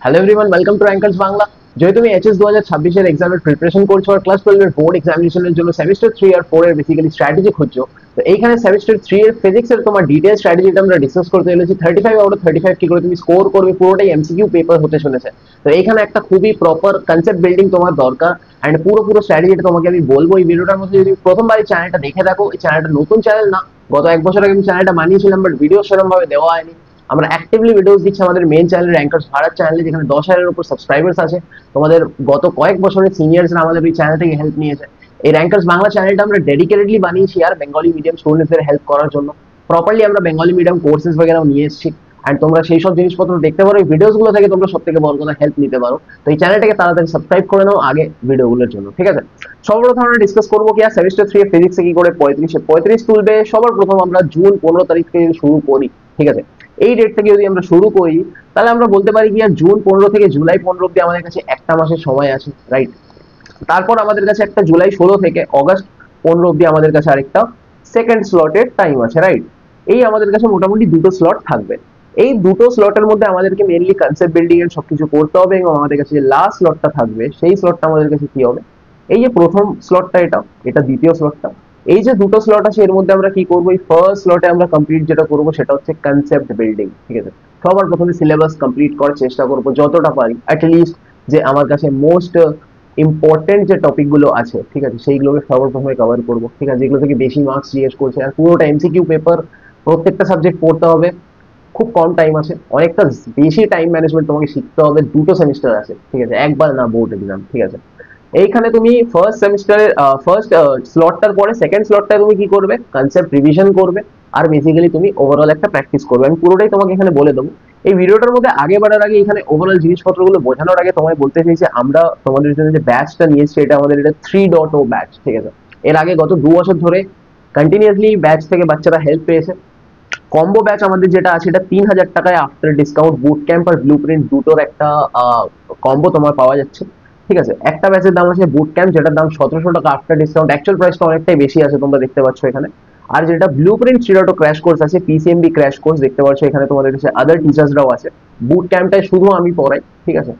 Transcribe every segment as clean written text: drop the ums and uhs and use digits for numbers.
Hello everyone, welcome to Anchors Bangla. যেহেতু তুমি HS 2026 এর এক্সামের প্রিপারেশন করছো আর ক্লাস 12 এর বোর্ড এক্সামিনেশনের জন্য সেমিস্টার 3 আর 4 এর বেসিক্যালি স্ট্র্যাটেজি খুঁজছো, তো এইখানে সেমিস্টার 3 এর ফিজিক্স এর তোমার ডিটেইল স্ট্র্যাটেজিটা আমরা ডিসকাস করতে চলেছি। 35 আউট অফ 35 কি করে তুমি স্কোর করবে, পুরোটাই এমসিকিউ পেপার হতে চলেছে। তো এইখানে একটা খুবই প্রপার কনসেপ্ট বিল্ডিং তোমার দরকার এন্ড পুরো স্ট্র্যাটেজিটা তোমাকে আমি বলবো এই ভিডিওটার মধ্যে। যদি প্রথমবার এই চ্যানেলটা দেখে থাকো, এই চ্যানেলটা নতুন চ্যানেল না, গত 1 বছর আগে আমি চ্যানেলটা বানিয়েছিলাম, বাট ভিডিও সেরকম ভাবে দেওয়া হয়নি। আমরা অ্যাক্টিভলি ভিডিওস দিচ্ছি আমাদের মেইন চ্যানেল র্যাঙ্কার্স ভারত চ্যানেলে, যেখানে 10,000-এর উপর সাবস্ক্রাইবার্স আছে। তোমাদের গত কয়েক বছরের সিনিয়র্সরা আমাদের এই চ্যানেল থেকে হেল্প নিয়েছে। এই র্যাঙ্কার্স বাংলা চ্যানেলটা আমরা ডেডিকেটেডলি বানিয়েছি আর বেঙ্গলি মিডিয়াম স্টুডেন্টসদের হেল্প করার জন্য। প্রপারলি আমরা বেঙ্গলি মিডিয়াম কোর্সেস বগেরাও নিয়ে এসেছি অ্যান্ড তোমরা সেই সব জিনিসপত্র দেখতে পারো। এই ভিডিওস গুলো থেকে তোমরা সব থেকে বড় কথা হেল্প নিতে পারো। তো এই চ্যানেলটাকে তাড়াতাড়ি সাবস্ক্রাইব করে নাও আগে ভিডিওগুলোর জন্য, ঠিক আছে? সর্বপ্রথম আমরা ডিসকাস করবো কি আর সেমিস্টার 3 ফিজিক্সে কি করে 35 তুলবে। সবার প্রথম আমরা জুন 15 তারিখ থেকে শুরু করি, ঠিক আছে? এই ডেট থেকে যদি আমরা শুরু করি, তাহলে আমরা বলতে পারি কি আর জুন 15 থেকে জুলাই 15 অব্দি আমাদের কাছে একটা মাসের সময় আছে, রাইট? তারপর আমাদের কাছে একটা জুলাই 16 থেকে অগস্ট 15 অব্দি আমাদের কাছে আরেকটা সেকেন্ড স্লটের টাইম আছে, রাইট? এই আমাদের কাছে মোটামুটি দুটো স্লট থাকবে। এই দুটো স্লটের মধ্যে আমাদেরকে মেনলি কনসেপ্ট বিল্ডিং এর সবকিছু করতে হবে এবং আমাদের কাছে যে লাস্ট স্লটটা থাকবে সেই স্লটটা আমাদের কাছে কি হবে, এই যে প্রথম স্লটটা এটা এটা দ্বিতীয় স্লটটা, এই যে দুটো স্লট আছে এর মধ্যে আমরা কি করবো, এই ফার্স্ট স্লটে আমরা কমপ্লিট যেটা করবো সেটা হচ্ছে কনসেপ্ট বিল্ডিং, ঠিক আছে? সবার প্রথমে সিলেবাস কমপ্লিট করার চেষ্টা করবো যতটা পারি, অ্যাটলিস্ট যে আমার কাছে মোস্ট ইম্পর্টেন্ট যে টপিক গুলো আছে, ঠিক আছে, সেইগুলোকে সর্বপ্রথমে কভার করবো, ঠিক আছে? যেগুলো থেকে বেশি মার্কস জিজ্ঞেস করছে আর পুরোটা এমসিকিউ পেপার, প্রত্যেকটা সাবজেক্ট পড়তে হবে। খুব কম টাইম আছে, অনেকটা বেশি টাইম ম্যানেজমেন্ট তোমাকে শিখতে হবে। দুটো সেমিস্টার আছে, ঠিক আছে, একবার না বোর্ড এক্সাম, ঠিক আছে? এইখানে তুমি ফার্স্ট সেমিস্টারের ফার্স্ট স্লটটার পরে সেকেন্ড স্লটটা তুমি কি করবে, কনসেপ্ট রিভিশন করবে আর বেসিক্যালি তুমি ওভারঅল একটা প্র্যাকটিস করবে। আমি পুরোটাই তোমাকে এখানে বলে দেবো। এই ভিডিওটার মধ্যে আগে বাড়ার আগে এখানে ওভারঅল জিনিসপত্রগুলো বোঝানোর আগে তোমায় বলতে চাইছি, আমরা তোমাদের জন্য যে ব্যাচটা নিয়েছি এটা আমাদের এটা 3.0 ব্যাচ, ঠিক আছে? এর আগে গত 2 বছর ধরে কন্টিনিউয়াসলি ব্যাচ থেকে বাচ্চারা হেল্প পেয়েছে। কম্বো ব্যাচ আমাদের যেটা আছে এটা 3,000 টাকায় আফটার ডিসকাউন্ট বুট ক্যাম্প আর ব্লু প্রিন্ট দুটোর একটা কম্বো তোমার পাওয়া যাচ্ছে, ঠিক আছে? একটা ব্যাচের দাম আছে বুট ক্যাম্প, যেটার দাম 1700 টাকা আফটার ডিসকাউন্ট। অ্যাকচুয়াল প্রাইসটা অনেকটাই বেশি আছে, তোমরা দেখতে পাচ্ছ এখানে। আর যেটা ব্লু প্রিন্ট 3.0 ক্র্যাশ কোর্স আছে, পিসিএমবি ক্র্যাশ কোর্স দেখতে পাচ্ছ এখানে, তোমাদের কাছে আদার টিচার্সরাও আছে। বুট ক্যাম্পটায় শুধু আমি পড়াই, ঠিক আছে?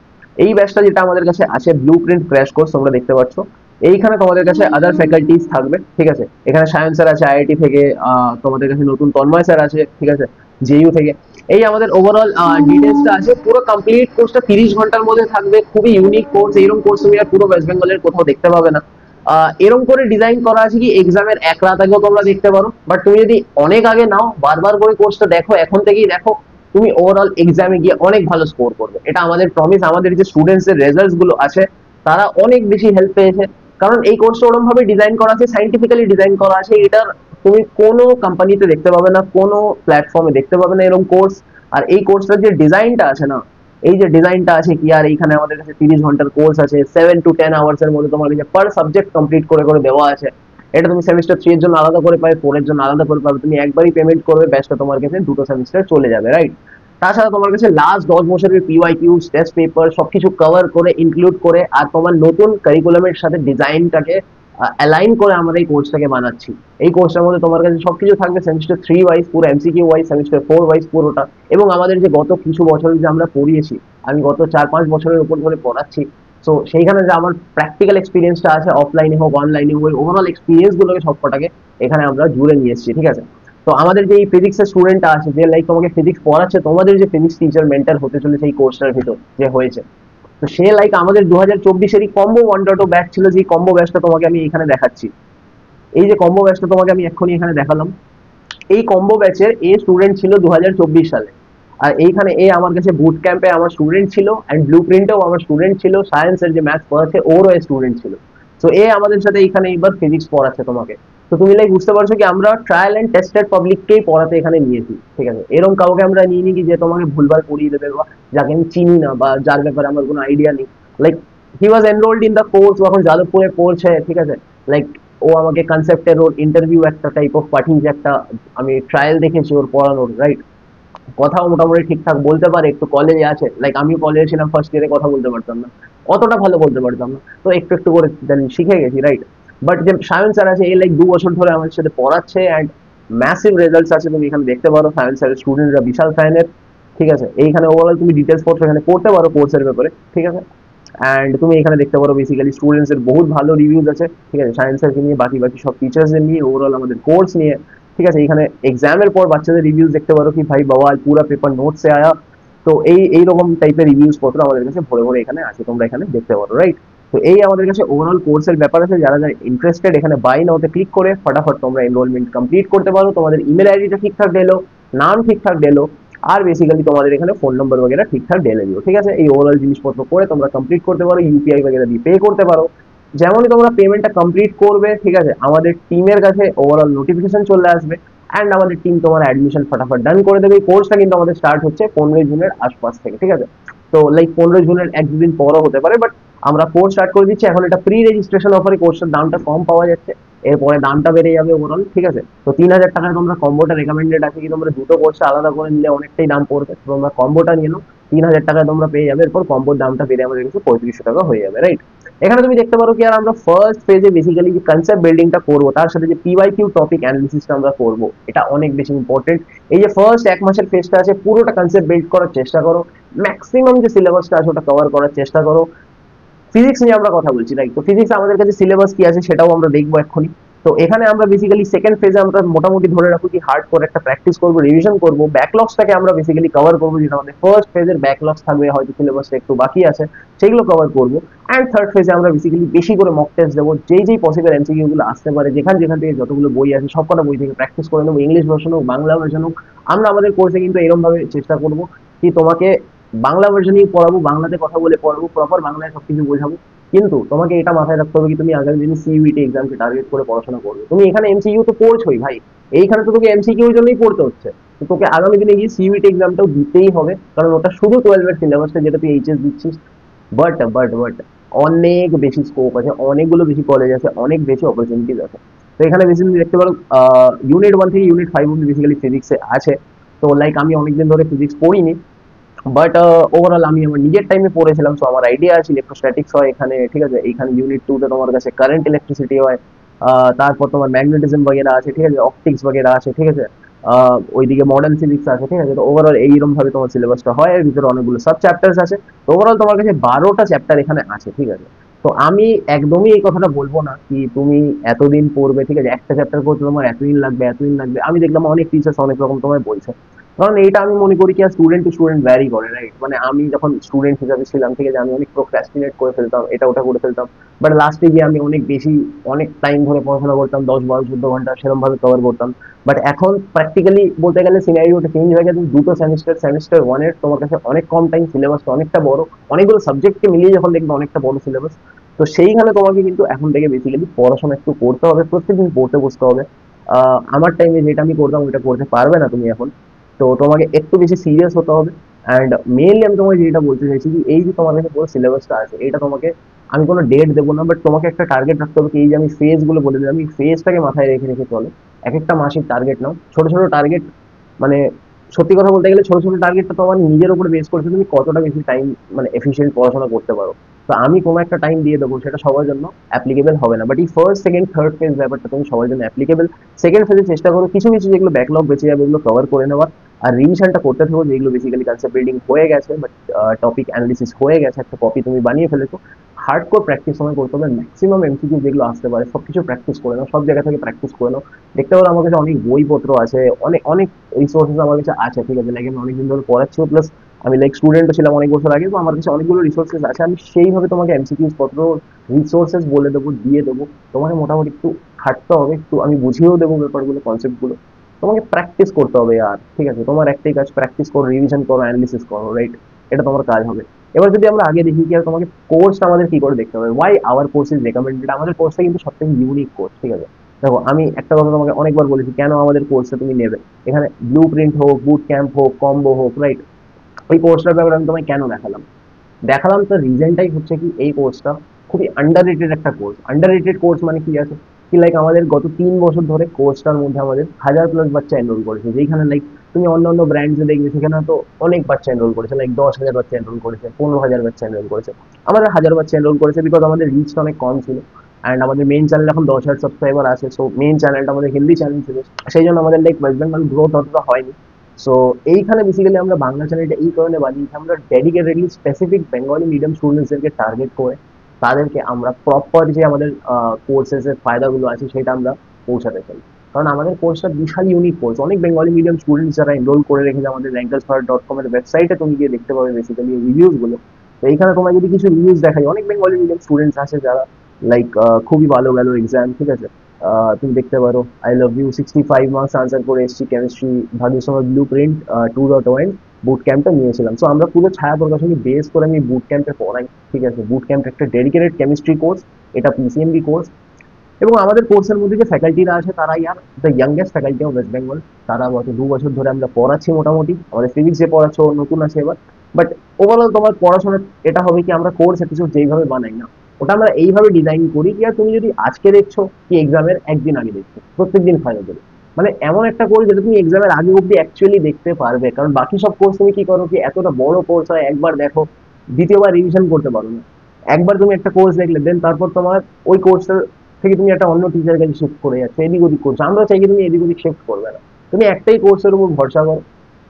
এই ব্যাচটা যেটা আমাদের কাছে আছে ব্লু প্রিন্ট ক্র্যাশ কোর্স, তোমরা দেখতে পাচ্ছ এইখানে তোমাদের কাছে আদার ফ্যাকাল্টিজ থাকবে, ঠিক আছে? এখানে সায়েন্স স্যার আছে আইআইটি থেকে, তোমাদের কাছে নতুন তন্ময় স্যার আছে, ঠিক আছে, জেইউ থেকে। এই আমাদের ওভারঅল ডিটেলসটা আছে। পুরো কমপ্লিট কোর্সটা 30 ঘন্টার মধ্যে থাকবে। খুবই ইউনিক কোর্স, এইরকম কোর্স তুমি আর পুরো ওয়েস্ট বেঙ্গলের কোথাও দেখতে পাবে না। এরকম করে ডিজাইন করা আছে কি এক্সামের 1 রাত আগেও তোমরা দেখতে পারো, বাট তুমি যদি অনেক আগে নাও, বারবার করে কোর্সটা দেখো, এখন থেকেই দেখো, তুমি ওভারঅল এক্সামে গিয়ে অনেক ভালো স্কোর করবে। এটা আমাদের প্রমিস। আমাদের যে স্টুডেন্টস এর রেজাল্টস গুলো আছে তারা অনেক বেশি হেল্প পেয়েছে, কারণ এই কোর্সটা ওরকম ভাবে ডিজাইন করা আছে, সাইন্টিফিক্যালি ডিজাইন করা আছে। এটার তুমি কোনো কোম্পানিতে দেখতে পাবে না, কোনো প্ল্যাটফর্মে দেখতে পাবে না এরকম কোর্স। আর এই কোর্সটার যে ডিজাইনটা আছে না, এই যে ডিজাইনটা আছে কি আর এইখানে আমাদের কাছে 30 ঘন্টার কোর্স আছে, 7 to 10 আওয়ার্স এর মধ্যে তোমার কাছে পার সাবজেক্ট কমপ্লিট করে করে দেওয়া আছে। এটা তুমি সেমিস্টার 3 এর জন্য আলাদা করে পাবে, 4 এর জন্য আলাদা করে পাবে। তুমি একবারই পেমেন্ট করবে, ব্যাচটা তোমার কাছে দুটো সেমিস্টার চলে যাবে, রাইট? তাছাড়া তোমার কাছে লাস্ট 10 বছরের পিওয়াইকিউ টেস্ট পেপার সবকিছু কভার করে ইনক্লুড করে আর তোমার নতুন কারিকুলামের সাথে ডিজাইনটাকে অ্যালাইন করে আমরা এই কোর্সটাকে বানাচ্ছি। এই কোর্সটার মধ্যে তোমার কাছে সবকিছু থাকবে, সেমিস্টার 3 ওয়াইজ পুরো এমসিকিউ ওয়াইজ, সেমিস্টার 4 ওয়াইজ পুরোটা। এবং আমাদের যে গত কিছু বছর যে আমরা পড়িয়েছি, আমি গত 4-5 বছরের উপর ধরে পড়াচ্ছি, তো সেইখানে যে আমার প্র্যাকটিক্যাল এক্সপিরিয়েন্সটা আছে, অফলাইনে হোক অনলাইনে হোক, ওভারঅল এক্সপিরিয়েন্স গুলোকে সবকটাকে এখানে আমরা জুড়ে নিয়ে এসেছি, ঠিক আছে? তো আমাদের যে এই ফিজিক্সের স্টুডেন্ট আছে, যে লাইক তোমাকে ফিজিক্স পড়াচ্ছে, তোমাদের যে ফিজিক্স টিচার মেন্টার হতে চলেছে এই কোর্সটার ভিতর যে হয়েছে, তো সে লাইক আমাদের 2024-এরই কম্বো 1.0 ব্যাচ ছিল, যে কম্বো ব্যাচটা তোমাকে আমি এখানে দেখাচ্ছি। এই যে কম্বো ব্যাচটা তোমাকে আমি এক্ষুনি এখানে দেখালাম, এই কম্বো ব্যাচের এ স্টুডেন্ট ছিল 2024 সালে। আর এইখানে এ আমার কাছে বুট ক্যাম্পে আমার স্টুডেন্ট ছিল অ্যান্ড ব্লু প্রিন্টেও আমার স্টুডেন্ট ছিল, সায়েন্সের যে ম্যাথস পড়াচ্ছে ওরও স্টুডেন্ট ছিল। তো এ আমাদের সাথে এখানে এবার ফিজিক্স পড়াচ্ছে তোমাকে। তো তুমি লাইক বুঝতে পারছো কি আমরা ট্রায়াল এন্ড টেস্টেড পাবলিককেই পড়াতে এখানে নিয়েছি, ঠিক আছে? এরকম কাউকে আমরা নিয়ে নিই কি যে তোমাকে ভুলভাল পড়িয়ে দেবে বা যাকে আমি চিনি না বা যার ব্যাপারে আমার কোনো আইডিয়া নেই। Like he was enrolled in the course, ও এখন যাদবপুরে পড়ছে, ঠিক আছে? লাইক ও আমাকে কনসেপ্টের ওর ইন্টারভিউ একটা টাইপ অফ পাঠিয়েছে, একটা আমি ট্রায়াল দেখেছি ওর পড়ানোর, রাইট? কথাও মোটামুটি ঠিকঠাক বলতে পারে, একটু কলেজে আছে, লাইক আমিও কলেজে ছিলাম, ফার্স্ট ইয়ারে কথা বলতে পারতাম না, অতটা ভালো বলতে পারতাম না, তো একটু একটু করে দেন শিখে গেছি, রাইট? বাট যে সায়েন্স স্যার আছে এই লাইক 2 বছর ধরে আমার সাথে পড়াচ্ছে অ্যান্ড ম্যাসিভ রেজাল্টস আছে, তুমি এখানে দেখতে পারো। সায়েন্স স্যারের স্টুডেন্টরা বিশাল ফ্যানের। ঠিক আছে। এইখানে ওভারঅল তুমি ডিটেলস পত্র এখানে পড়তে পারো কোর্সের ব্যাপারে, ঠিক আছে। অ্যান্ড তুমি এখানে দেখতে পারো বেসিক্যালি স্টুডেন্টস এর বহুত ভালো রিভিউজ আছে, ঠিক আছে, সায়েন্সের নিয়ে, বাকি বাকি সব টিচার্স এর নিয়ে, ওভারঅল আমাদের কোর্স নিয়ে, ঠিক আছে। এখানে এক্সামের পর বাচ্চাদের রিভিউজ দেখতে পারো কি ভাই বাবা পুরা পেপার নোট সে আয়া। তো এই রকম টাইপের রিভিউজ পত্র আমাদের কাছে ভরে ভরে এখানে আছে, তোমরা এখানে দেখতে পারো, রাইট। তো এই আমাদের কাছে ওভারঅল কোর্সের ব্যাপার আছে। যারা যারা ইন্টারেস্টেড এখানে বাই নাওতে ক্লিক করে ফটাফট তোমরা এনরোলমেন্ট কমপ্লিট করতে পারো। তোমাদের ইমেল আইডিটা ঠিকঠাক ঢেলো, নাম ঠিকঠাক ঢেলো, আর বেসিক্যালি তোমাদের এখানে ফোন নম্বর বগেরা ঠিকঠাক ঢেলে দিও, ঠিক আছে। এই ওভারঅল জিনিসপত্র করে তোমরা কমপ্লিট করতে পারো, ইউপিআই বগেরা দিয়ে পে করতে পারো। যেমনই তোমরা পেমেন্টটা কমপ্লিট করবে, ঠিক আছে, আমাদের টিমের কাছে ওভারঅল নোটিফিকেশন চলে আসবে, অ্যান্ড আমাদের টিম তোমার অ্যাডমিশন ফটাফট ডান করে দেবে। এই কোর্সটা কিন্তু আমাদের স্টার্ট হচ্ছে 15 জুনের আশপাশ থেকে, ঠিক আছে। তো লাইক 15 জুনের এক দুদিন পরও হতে পারে, বাট আমরা কোর্স স্টার্ট করে দিচ্ছি। এখন এটা প্রি রেজিস্ট্রেশন অফারে কোর্সের দামটা কম পাওয়া যাচ্ছে, এরপরে দামটা বেড়ে যাবে ওভারঅল, ঠিক আছে। তো 3000 টাকায় তোমরা কম্বোটা রেকমেন্ডেড আছে কি তোমরা দুটো কোর্স আলাদা করে নিলে অনেকটাই দাম পড়বে, তো তোমরা কম্বোটা নিয়ে নাও। 3000 টাকায় তোমরা পেয়ে যাবে, এরপর কম্বোর দামটা বেড়ে আমাদের কাছে 3500 টাকা হয়ে যাবে, রাইট। এখানে তুমি দেখতে পারো কি আর আমরা ফার্স্ট ফেজে বেসিক্যালি যে কনসেপ্ট বিল্ডিংটা করবো, তার সাথে যে পিওয়াইকিউ টপিক অ্যানালিসিসটা আমরা করবো, এটা অনেক বেশি ইম্পর্টেন্ট। এই যে ফার্স্ট 1 মাসের ফেজটা আছে, পুরোটা কনসেপ্ট বিল্ড করার চেষ্টা করো, ম্যাক্সিমাম যে সিলেবাসটা আছে ওটা কভার করার চেষ্টা করো। ফিজিক্স নিয়ে আমরা কথা বলছি, রাইট। তো ফিজিক্স আমাদের কাছে সিলেবাস কি আছে সেটাও আমরা দেখবো এক্ষুনি। তো এখানে আমরা বেসিক্যালি সেকেন্ড ফেজে আমরা মোটামুটি ধরে রাখবো কি হার্ড করে একটা প্র্যাকটিস করবো, রিভিশন করবো, ব্যাকলগসটাকে আমরা বেসিক্যালি কভার করবো, যেটা আমাদের ফার্স্ট ফেজের ব্যাকলগস থাকবে, হয়তো সিলেবাসটা একটু বাকি আছে, সেগুলো কভার করবো। অ্যান্ড থার্ড ফেজে আমরা বেসিক্যালি বেশি করে মক টেস্ট দেবো, যেই পসিবল এমসিকিউ গুলো আসতে পারে, যেখান যেখান থেকে যতগুলো বই আছে সবকটা বই থেকে প্র্যাকটিস করে নেবো, ইংলিশ ভার্সন হোক বাংলা ভার্সন হোক। আমরা আমাদের কোর্সে কিন্তু এরকম ভাবে চেষ্টা করবো কি তোমাকে বাংলা ভার্সনেই পড়াবো, বাংলাতে কথা বলে পড়াবো, প্রপার বাংলায় সবকিছু বোঝাবো। কিন্তু তোমাকে এটা মাথায় রাখতে হবে কি তুমি আগামী দিনে সিইউটি এক্সামকে টার্গেট করে পড়াশোনা করবে। তুমি এখানে এমসিকিউ তো পড়ছোই ভাই, এইখানে তো তোকে এমসিকিউ এর জন্যই পড়তে হচ্ছে। তো তোকে আগামী দিনে গিয়ে সিইউটি এক্সামটাও দিতেই হবে, কারণ ওটা শুধু 12 এর সিলেবাসটা যেটা তুই এইচএস দিচ্ছিস। বাট অনেক বেশি স্কোপ আছে, অনেকগুলো বেশি কলেজ আছে, অনেক বেশি অপরচুনিটিস আছে। তো এখানে বেসিক্যালি দেখতে পারো ইউনিট 1 থেকে ইউনিট 5 অব্দি বেসিক্যালি ফিজিক্সে আছে। তো লাইক আমি অনেকদিন ধরে ফিজিক্স পড়িনি, বাট ওভারঅল আমি আমার নিজের টাইমে পড়েছিলাম, সো আমার আইডিয়া আছে। ইলেকট্রোস্ট্যাটিক্স হয় এখানে, ঠিক আছে। এইখানে ইউনিট 2 তে তোমার কাছে কারেন্ট ইলেকট্রিসিটি হয়, তারপর তোমার ম্যাগনেটিজম বগেরা আছে, ঠিক আছে, অপটিক্স বগেরা আছে, ঠিক আছে। ওইদিকে মডার্ন ফিজিক্স আছে, ঠিক আছে। তো ওভারঅল এইরকম ভাবে তোমার সিলেবাসটা হয়, এর ভিতরে অনেকগুলো সাব চ্যাপ্টার্স আছে। তো ওভারঅল তোমার কাছে 12টা চ্যাপ্টার এখানে আছে, ঠিক আছে। তো আমি একদমই এই কথাটা বলবো না কি তুমি এতদিন পড়বে, ঠিক আছে, একটা চ্যাপ্টার করতে তোমার এতদিন লাগবে এতদিন লাগবে। আমি দেখলাম অনেক টিচার্স অনেক রকম তোমায় বলছে, কারণ এটা আমি মনে করি কি স্টুডেন্ট টু স্টুডেন্ট ভ্যারি করে, রাইট। মানে আমি যখন স্টুডেন্ট হিসাবে ছিলাম, ঠিক আছে, আমি অনেক প্রোক্রাস্টিনেট করে ফেলতাম, এটা ওটা করে ফেলতাম। বাট লাস্টে গিয়ে আমি অনেক বেশি অনেক টাইম ধরে পড়াশোনা করতাম, 10 12 14 ঘন্টা সেরকম ভাবে কভার করতাম। বাট এখন প্র্যাকটিক্যালি বলতে গেলে সিনারিওটা চেঞ্জ হয়ে গেছে। দুটো সেমিস্টার, সেমিস্টার 1 এর তোমার কাছে অনেক কম টাইম, সিলেবাসটা অনেকটা বড়, অনেকগুলো সাবজেক্টকে মিলিয়ে যখন দেখবে অনেকটা বড় সিলেবাস। তো সেইখানে তোমাকে কিন্তু এখন থেকে বেসিক্যালি পড়াশোনা একটু করতে হবে, প্রত্যেকদিন পড়তে বসতে হবে। আমার টাইমে যেটা আমি করতাম ওইটা করতে পারবে না তুমি এখন। তো তোমাকে একটু বেশি সিরিয়াস হতে হবে। অ্যান্ড মেইনলি আমি তোমাকে যেটা বলতে চাইছি কি এই যে তোমার কাছে পুরো সিলেবাসটা আছে, এটা তোমাকে আমি কোনো ডেট দেবো না, বাট তোমাকে একটা টার্গেট রাখতে হবে কি এই যে আমি ফেজ গুলো বলে দিলাম, এই ফেজটাকে মাথায় রেখে রেখে চলো। এক একটা মাসিক টার্গেট নাও, ছোট ছোট টার্গেট। মানে সত্যি কথা বলতে গেলে ছোট ছোট টার্গেটটা তোমার নিজের উপরে বেস করছে তুমি কতটা বেশি টাইম মানে এফিসিয়েন্ট পড়াশোনা করতে পারো। তো আমি কোনো একটা টাইম দিয়ে দেবো, সেটা সবার জন্য অ্যাপ্লিকেবল হবে না, বাট এই ফার্স্ট সেকেন্ড থার্ড ফেজ ব্যাপারটা তুমি সবার জন্য অ্যাপ্লিকেবল। সেকেন্ড ফেজে চেষ্টা করো কিছু কিছু যেগুলো ব্যাকলগ বেঁচে যাবে এগুলো কভার করে নেওয়ার, আর রিভিশনটা করতে থাকো যেগুলো বেসিক্যালি কনসেপ্ট বিল্ডিং হয়ে গেছে, বাট টপিক অ্যানালিসিস হয়ে গেছে, একটা কপি তুমি বানিয়ে ফেলেছো। হার্ড কোর প্র্যাকটিস সময় করতে হবে, ম্যাক্সিমাম এমসিকিউ যেগুলো আসতে পারে সবকিছু প্র্যাকটিস করে নাও, সব জায়গা থেকে প্র্যাকটিস করে নাও। দেখতে পারো আমার কাছে অনেক বইপত্র আছে, অনেক অনেক রিসোর্সেস আমার কাছে আছে, ঠিক আছে। লাইক আমি অনেকদিন ধরে পড়াচ্ছিও, প্লাস আমি লাইক স্টুডেন্টও ছিলাম অনেক বছর আগে, তো আমার কাছে অনেকগুলো রিসোর্সেস আছে। আমি সেইভাবে তোমাকে এমসিকিউস পত্র রিসোর্সেস বলে দেবো, দিয়ে দেবো। তোমাকে মোটামুটি একটু খাটতে হবে, একটু আমি বুঝিয়েও দেবো ব্যাপারগুলো, কনসেপ্টগুলো। তোমাকে প্র্যাকটিস করতে হবে আর, ঠিক আছে। তোমার একটাই কাজ, প্র্যাকটিস করো, রিভিশন করো, অ্যানালিসিস করো, রাইট। এটা তোমার কাজ হবে। এবার যদি আমরা আগে দেখি কি আর তোমাকে কোর্সটা আমাদের কি করে দেখতে হবে, Y hour course is recommended. আমাদের কোর্সটা কিন্তু সবথেকে ইউনিক কোর্স, ঠিক আছে। দেখো আমি একটা কথা তোমাকে অনেকবার বলেছি কেন আমাদের কোর্সটা তুমি নেবে। এখানে ব্লু প্রিন্ট হোক, বুট ক্যাম্প হোক, কম্বো হোক, রাইট। ওই কোর্সটার ব্যাপারে আমি তোমায় কেন দেখালাম, দেখালাম তার রিজনটাই হচ্ছে কি এই কোর্সটা খুবই আন্ডাররেটেড একটা কোর্স। আন্ডাররেটেড কোর্স মানে কি আছে কি, লাইক আমাদের গত 3 বছর ধরে কোর্সটার মধ্যে আমাদের 1000+ বাচ্চা এনরোল করেছে, যেখানে লাইক তুমি অন্য অন্য ব্র্যান্ডসে দেখবে সেখানে তো অনেক বাচ্চা এনরোল করেছে, লাইক 10,000 বাচ্চা এনরোল করেছে, 15,000 বাচ্চা এনরোল করেছে। আমাদের 1000 বাচ্চা এনরোল করেছে বিকজ আমাদের রিচটা অনেক কম ছিল। অ্যান্ড আমাদের মেইন চ্যানেল এখন 10,000 সাবস্ক্রাইবার আছে, সো মেইন চ্যানেলটা আমাদের হিন্দি চ্যানেল ছিল, সেই জন্য আমাদের লাইক ওয়েস্ট বেঙ্গল গ্রোথ অতটা হয়নি। সো এইখানে বেসিক্যালি আমরা বাংলা চ্যানেলটা এই কারণে বানিয়েছি, আমরা ডেডিকেটেডলি স্পেসিফিক বেঙ্গলি মিডিয়াম স্টুডেন্টসদেরকে টার্গেট করে তাদেরকে আমরা প্রপার যে আমাদের কোর্সেস এর ফায়দাগুলো আছে সেটা আমরা পৌঁছাতে চাই। কারণ আমাদের কোর্সটা বিশাল ইউনিক কোর্স, অনেক বেঙ্গলি মিডিয়াম স্টুডেন্টস যারা এনরোল করে রেখেছে আমাদের rankersfirst.com এর ওয়েবসাইটে, তুমি গিয়ে দেখতে পাবে বেসিক্যালি রিভিউজ গুলো। তো এইখানে তোমার যদি কিছু রিভিউজ দেখাই, অনেক বেঙ্গলি মিডিয়াম স্টুডেন্টস আছে যারা লাইক খুবই ভালো গেল এক্সাম, ঠিক আছে, তুমি দেখতে পারো I love you 65 marks answer করে এসেছি কেমিস্ট্রি ভাগ্যের সময় ব্লু প্রিন্ট 2.1 বুট ক্যাম্পটা নিয়েছিলাম। সো আমরা পুরো ছায়া প্রকাশনী বেস করে আমি বুট ক্যাম্পে পড়াই, ঠিক আছে। বুট ক্যাম্প একটা ডেডিকেটেড কেমিস্ট্রি কোর্স, এটা পিসিএমবি কোর্স। এবং আমাদের কোর্সের মধ্যে যে ফ্যাকাল্টিরা আছে তারা are the youngest faculty of West Bengal. তারা গত 2 বছর ধরে আমরা পড়াচ্ছি মোটামুটি। আমাদের ফিজিক্স যে পড়াচ্ছে ও নতুন আছে এবার, বাট ওভারঅল তোমার পড়াশোনা এটা হবে কি, আমরা কোর্স এপিসোড যেইভাবে বানাই না, ওটা আমরা এইভাবে ডিজাইন করি কি আর তুমি যদি আজকে দেখছো কি এক্সামের একদিন আগে দেখছো, প্রত্যেকদিন ফায়দা দেবে। মানে এমন একটা কোর্স যেটা তুমি এক্সামের আগে অব্দি অ্যাকচুয়ালি দেখতে পারবে। কারণ বাকি সব কোর্স তুমি কি করো কি, এতটা বড় কোর্স হয়, একবার দেখো দ্বিতীয়বার রিভিশন করতে পারো না। একবার তুমি একটা কোর্স দেখলে দেন তারপর তোমার ওই কোর্সটার থেকে তুমি একটা অন্য টিচার কাছে শিফট করে যাচ্ছ, এদিক ওদিক করছো। আমরা চাই কি তুমি এদিক ওদিক শিফট করবে না, তুমি একটাই কোর্সের উপর ভরসা করো।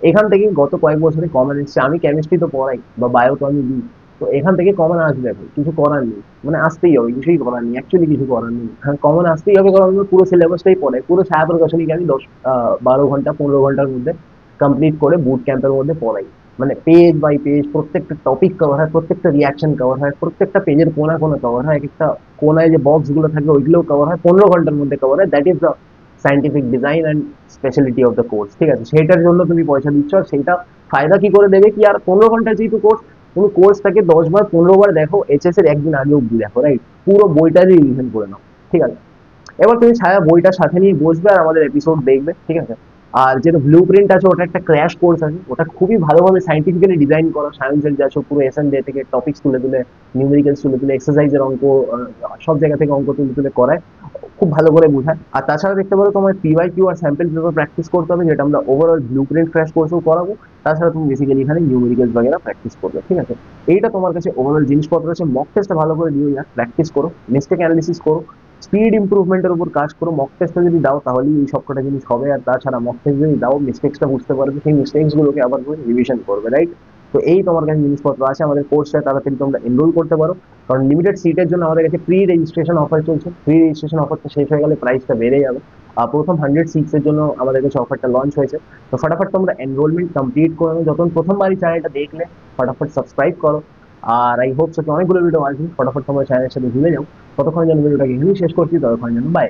এখান থেকে গত কয়েক বছরে কমন এসছে, আমি কেমিস্ট্রি তো পড়াই বা বায়ো তো আমি দিই, তো এখান থেকে কমন আসবে, এখন কিছু করার নেই, মানে আসতেই হবে, কিছুই করার নেই, অ্যাকচুয়ালি কিছু করার নেই, হ্যাঁ কমন আসতেই হবে। কারণ আমি পুরো সিলেবাসটাই পড়াই, পুরো ছায়া প্রকাশনীকে আমি 12 ঘন্টা 15 ঘন্টার মধ্যে কমপ্লিট করে বুট ক্যাম্পের মধ্যে পড়াই। মানে পেজ বাই পেজ প্রত্যেকটা টপিক কভার হয়, প্রত্যেকটা রিয়াকশন কভার হয়, প্রত্যেকটা পেজের কোনা কোনা কভার হয়, এক একটা কোনায় যে বক্স গুলো থাকবে ওইগুলোও কভার হয়, 15 ঘন্টার মধ্যে কভার হয়। That is the scientific design and speciality of the course, ঠিক আছে। সেইটার জন্য তুমি পয়সা দিচ্ছ, আর সেইটা ফায়দা কি করে দেবে কি, আর 15 ঘন্টার যেহেতু কোর্স, তুমি কোর্সটাকে 10 বার 15 বার দেখো, এইচএস এর একদিন আগে অব্দি দেখো, রাইট, পুরো বইটারই রিভিশন করে নাও, ঠিক আছে। এবার তুমি ছায়া বইটা সাথে নিয়ে বসবে আর আমাদের এপিসোড দেখবে, ঠিক আছে। আর যেটা ব্লু প্রিন্ট আছে ওটা একটা ক্র্যাশ কোর্স আছে, ওটা খুবই ভালোভাবে সাইন্টিফিক্যালি ডিজাইন করা, সায়েন্সের যা সব পুরো এসএন ডে থেকে টপিক্স তুলে তুলে, নিউমেরিক্যালস তুলে তুলে, এক্সারসাইজের অঙ্ক, সব জায়গা থেকে অঙ্ক তুলে তুলে করায়, খুব ভালো করে বোঝায়। আর তাছাড়া দেখতে পারো তোমার পিওয়াইকিউ আর স্যাম্পল পেপার প্র্যাকটিস করতে হবে, যেটা আমরা ওভারঅল ব্লু প্রিন্ট ক্র্যাশ কোর্সেও করাবো। তাছাড়া তুমি বেসিক্যালি এখানে নিউমেরিক্যালস বাগেরা প্র্যাকটিস করবে, ঠিক আছে। এইটা তোমার কাছে ওভারঅল জিনিসপত্র আছে। মক টেস্টটা ভালো করে দিও, ইয়ার প্র্যাকটিস করো, মিস্টেক অ্যানালিসিস করো, স্পিড ইমপ্রুভমেন্টের উপর কাজ করো। মক টেস্টটা যদি দাও তাহলেই এই সবকটা জিনিস হবে। আর তাছাড়া মক টেস্ট যদি দাও, মিস্টেক্সটা বুঝতে পারবে, সেই মিস্টেক্স গুলোকে আবার করে রিভিশন করবে, রাইট। তো এই তোমার কাছে জিনিসপত্র আছে। আমাদের কোর্সটা তাড়াতাড়ি তোমরা এনরোল করতে পারো, কারণ লিমিটেড সিটের জন্য আমাদের কাছে প্রি রেজিস্ট্রেশন অফার চলছে। প্রি রেজিস্ট্রেশন অফারটা শেষ হয়ে গেলে প্রাইসটা বেড়ে যাবে। আর প্রথম 100 সিটসের জন্য আমাদের কাছে অফারটা লঞ্চ হয়েছে। তো ফটাফট তোমরা এনরোলমেন্ট কমপ্লিট করে নাও, যখন প্রথমবারই চ্যানেলটা দেখলে ফটাফট সাবস্ক্রাইব করো। আর আই হোপ সো অনেকগুলো ভিডিও আসবে, ফটাফট তোমরা চ্যানেলের সাথে ভুলে যাও। ততক্ষণ যেন ভিডিওটাকে এখানেই শেষ করছি, ততক্ষণ যেন বাই।